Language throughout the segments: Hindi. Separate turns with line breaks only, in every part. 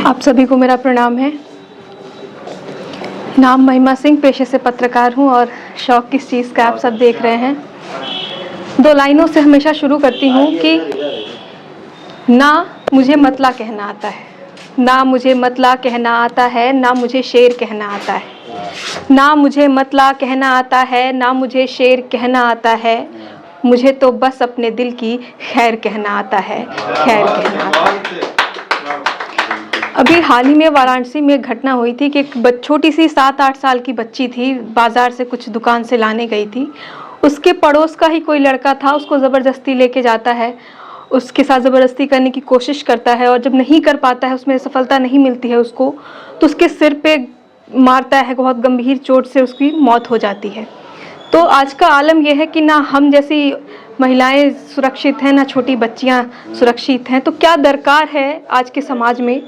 आप सभी को मेरा प्रणाम है। नाम महिमा सिंह, पेशे से पत्रकार हूँ और शौक किस चीज़ का आप सब देख रहे हैं। 2 लाइनों से हमेशा शुरू करती हूँ कि ना मुझे मतला कहना आता है, ना मुझे मतला कहना आता है, ना मुझे शेर कहना आता है, ना मुझे मतला कहना आता है, ना मुझे शेर कहना आता है, मुझे तो बस अपने दिल की खैर कहना आता है, खैर कहना आता है। अभी हाल ही में वाराणसी में एक घटना हुई थी कि एक छोटी सी 7-8 साल की बच्ची थी, बाजार से कुछ दुकान से लाने गई थी। उसके पड़ोस का ही कोई लड़का था, उसको ज़बरदस्ती लेके जाता है, उसके साथ ज़बरदस्ती करने की कोशिश करता है और जब नहीं कर पाता है, उसमें सफलता नहीं मिलती है उसको, तो उसके सिर पे मारता है, बहुत गंभीर चोट से उसकी मौत हो जाती है। तो आज का आलम यह है कि ना हम जैसी महिलाएं सुरक्षित हैं, ना छोटी बच्चियां सुरक्षित हैं। तो क्या दरकार है आज के समाज में,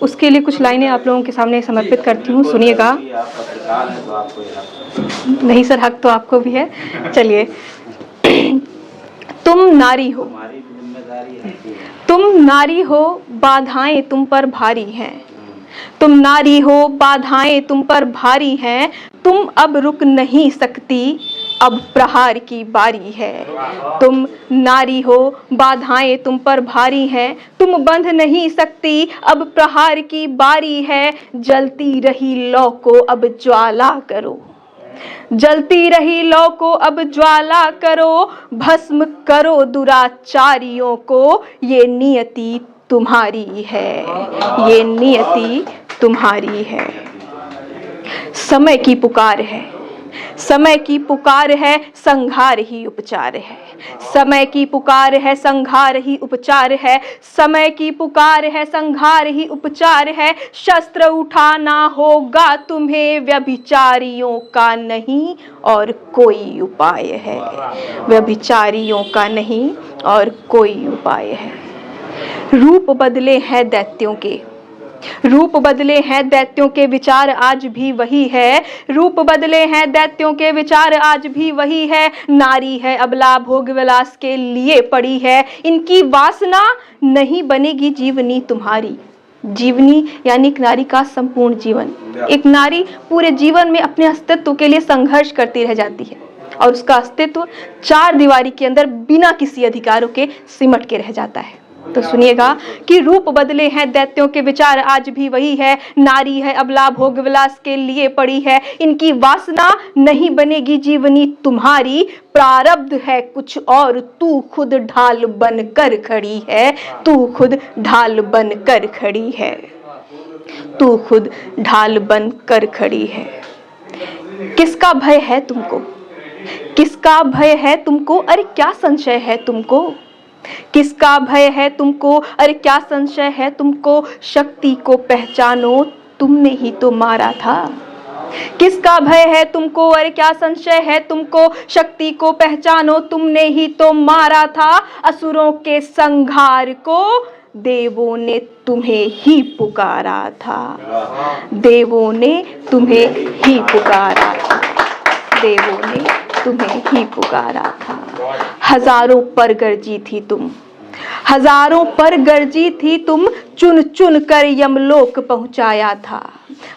उसके लिए कुछ लाइनें आप लोगों के सामने समर्पित करती हूँ, सुनिएगा। नहीं सर, हक तो आपको भी है। चलिए। तुम नारी हो, तुम नारी हो, बाधाएं तुम पर भारी हैं। तुम नारी हो, बाधाएं तुम पर भारी हैं। तुम अब रुक नहीं सकती, अब प्रहार की बारी है। तुम नारी हो, बाधाएं तुम पर भारी हैं। तुम बंध नहीं सकती, अब प्रहार की बारी है। जलती रही लौ को अब ज्वाला करो, जलती रही लौ को अब ज्वाला करो। भस्म करो दुराचारियों को, ये नियति तुम्हारी है, ये नियति तुम्हारी है। समय की पुकार है, समय की पुकार है, संहार ही उपचार है। समय की पुकार है, संहार ही उपचार है। समय की पुकार है, संहार ही उपचार है। शस्त्र उठाना होगा तुम्हें, व्यभिचारियों का नहीं और कोई उपाय है। व्यभिचारियों का नहीं और कोई उपाय है। रूप बदले हैं दैत्यों के, रूप बदले हैं दैत्यों के, विचार आज भी वही है। रूप बदले हैं दैत्यों के, विचार आज भी वही है। नारी है अबला, भोग विलास के लिए पड़ी है। इनकी वासना नहीं बनेगी जीवनी तुम्हारी। जीवनी यानी एक नारी का संपूर्ण जीवन। एक नारी पूरे जीवन में अपने अस्तित्व के लिए संघर्ष करती रह जाती है और उसका अस्तित्व 4 दीवारी के अंदर बिना किसी अधिकारों के सिमट के रह जाता है। तो सुनिएगा कि रूप बदले हैं दैत्यों के, विचार आज भी वही है। नारी है अबला, भोग विलास के लिए पड़ी है। इनकी वासना नहीं बनेगी जीवनी तुम्हारी। प्रारब्ध है कुछ और, तू खुद ढाल बनकर खड़ी है। तू खुद ढाल बनकर खड़ी है, तू खुद ढाल बनकर खड़ी है। किसका भय है तुमको, किसका भय है तुमको, अरे क्या संशय है तुमको। किसका भय है तुमको, अरे क्या संशय है तुमको। शक्ति को पहचानो, तुमने ही तो मारा था। किसका भय है तुमको, अरे क्या संशय है तुमको। शक्ति को पहचानो, तुमने ही तो मारा था। असुरों के संहार को देवों ने तुम्हें ही पुकारा था। देवों ने तुम्हें ही पुकारा था, देवों ने तुम्हें ही पुकारा था। हजारों पर गरजी थी तुम, हजारों पर गरजी थी तुम। चुन चुन कर यमलोक पहुंचाया था।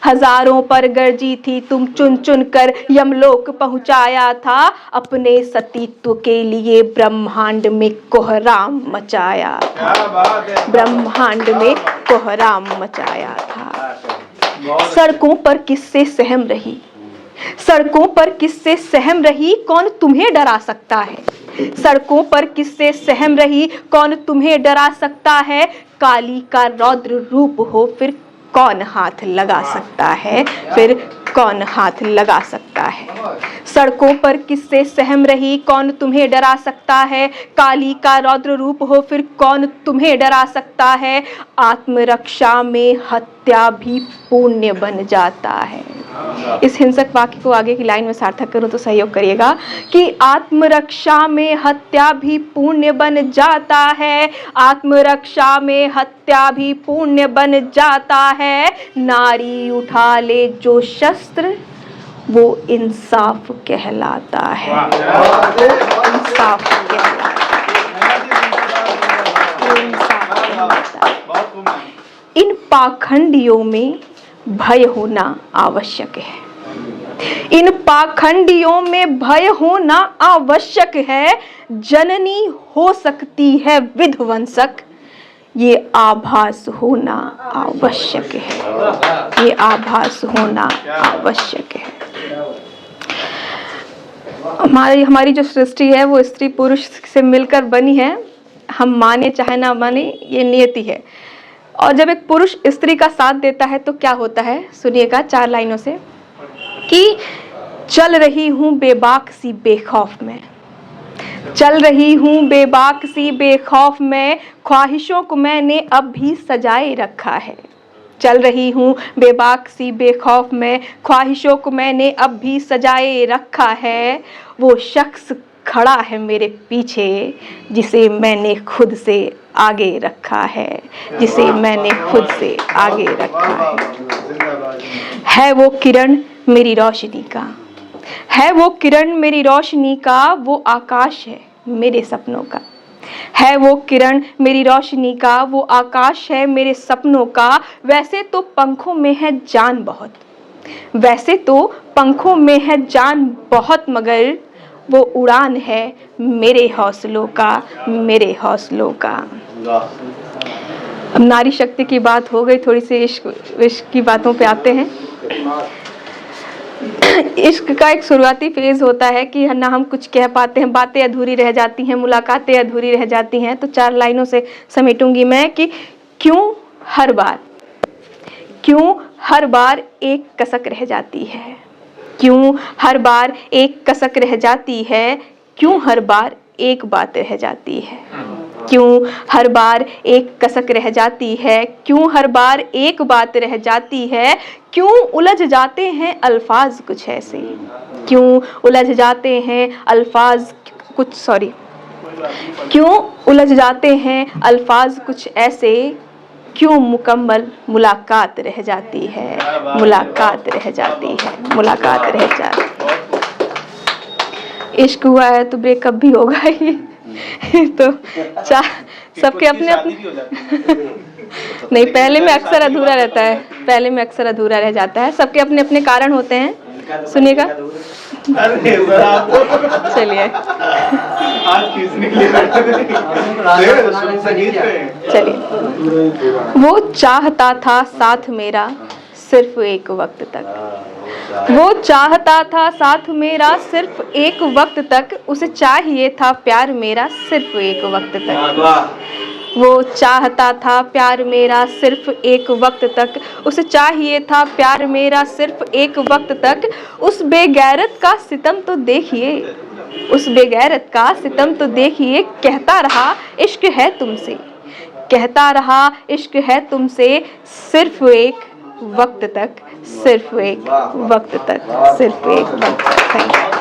हजारों पर गरजी थी तुम, चुन चुन कर यमलोक पहुंचाया था। अपने सतीत्व के लिए ब्रह्मांड में कोहराम मचाया था, ब्रह्मांड में कोहराम मचाया था। सड़कों पर किससे सहम रही, सड़कों पर किससे सहम रही, कौन तुम्हें डरा सकता है। सड़कों पर किससे सहम रही, कौन तुम्हें डरा सकता है। काली का रौद्र रूप हो, फिर कौन हाथ लगा सकता है, फिर कौन हाथ लगा सकता है। सड़कों पर किससे सहम रही, कौन तुम्हें डरा सकता है। काली का रौद्र रूप हो, फिर कौन तुम्हें डरा सकता है। आत्मरक्षा में हत्या भी पुण्य बन जाता है। इस हिंसक वाक्य को आगे की लाइन में सार्थक करूं तो सहयोग करिएगा कि आत्मरक्षा में हत्या भी पुण्य बन जाता है। आत्मरक्षा में हत्या भी पुण्य बन जाता है। नारी उठा ले जो शस्त्र, वो इंसाफ कहलाता है, वो इंसाफ कहलाता है, वो इंसाफ कहलाता है। इन पाखंडियों में भय होना आवश्यक है। इन पाखंडियों में भय होना आवश्यक है। जननी हो सकती है विध्वंसक, ये आभास होना आवश्यक है। ये आभास होना आवश्यक है। हमारी जो सृष्टि है वो स्त्री पुरुष से मिलकर बनी है। हम माने चाहे ना माने, ये नियति है। और जब एक पुरुष स्त्री का साथ देता है तो क्या होता है, सुनिएगा 4 लाइनों से कि चल रही हूं बेबाक सी बेखौफ में, चल रही हूं बेबाक सी बेखौफ में, ख्वाहिशों को मैंने अब भी सजाए रखा है। चल रही हूं बेबाक सी बेखौफ में, ख्वाहिशों को मैंने अब भी सजाए रखा है। वो शख्स खड़ा है मेरे पीछे जिसे मैंने खुद से आगे रखा है, जिसे मैंने खुद से आगे रखा है वो किरण मेरी रोशनी का, है वो किरण मेरी रोशनी का, वो आकाश है मेरे सपनों का, है वो किरण मेरी रोशनी का, वो आकाश है मेरे सपनों का। वैसे तो पंखों में है जान बहुत, वैसे तो पंखों में है जान बहुत, मगर वो उड़ान है मेरे हौसलों का, मेरे हौसलों का। अब नारी शक्ति की बात हो गई, थोड़ी सी इश्क की बातों पे आते हैं। इश्क का एक शुरुआती फेज होता है कि ना हम कुछ कह पाते हैं, बातें अधूरी रह जाती हैं, मुलाकातें अधूरी रह जाती हैं। तो 4 लाइनों से समेटूंगी मैं कि क्यों हर बार एक कसक रह जाती है, क्यों हर बार एक कसक रह जाती है, क्यों हर बार एक बात रह जाती है, क्यों हर बार एक कसक रह जाती है, क्यों हर बार एक बात रह जाती है। क्यों उलझ जाते हैं अल्फाज कुछ ऐसे, क्यों उलझ जाते हैं अल्फाज कुछ क्यों उलझ जाते हैं अल्फाज कुछ ऐसे, क्यों मुकम्मल मुलाकात रह जाती है, मुलाकात रह जाती है, मुलाकात रह जाती है। इश्क हुआ है तो ब्रेकअप भी होगा ही। तो सबके अपने नहीं, पहले में अक्सर अधूरा रहता है, पहले में अक्सर अधूरा रह जाता है। सबके अपने अपने कारण होते हैं। सुनिएगा, चलिए चलिए। वो चाहता था साथ मेरा सिर्फ एक वक्त तक, वो चाहता था साथ मेरा सिर्फ एक वक्त तक, उसे चाहिए था प्यार मेरा सिर्फ एक वक्त तक। वो चाहता था प्यार मेरा सिर्फ एक वक्त तक, उसे चाहिए था प्यार मेरा सिर्फ एक वक्त तक। उस बेगैरत का सितम तो देखिए, उस बेगैरत का सितम तो देखिए, कहता रहा इश्क है तुमसे, कहता रहा इश्क है तुमसे, सिर्फ एक वक्त तक, सिर्फ एक वक्त तक, सिर्फ एक वक्त तक।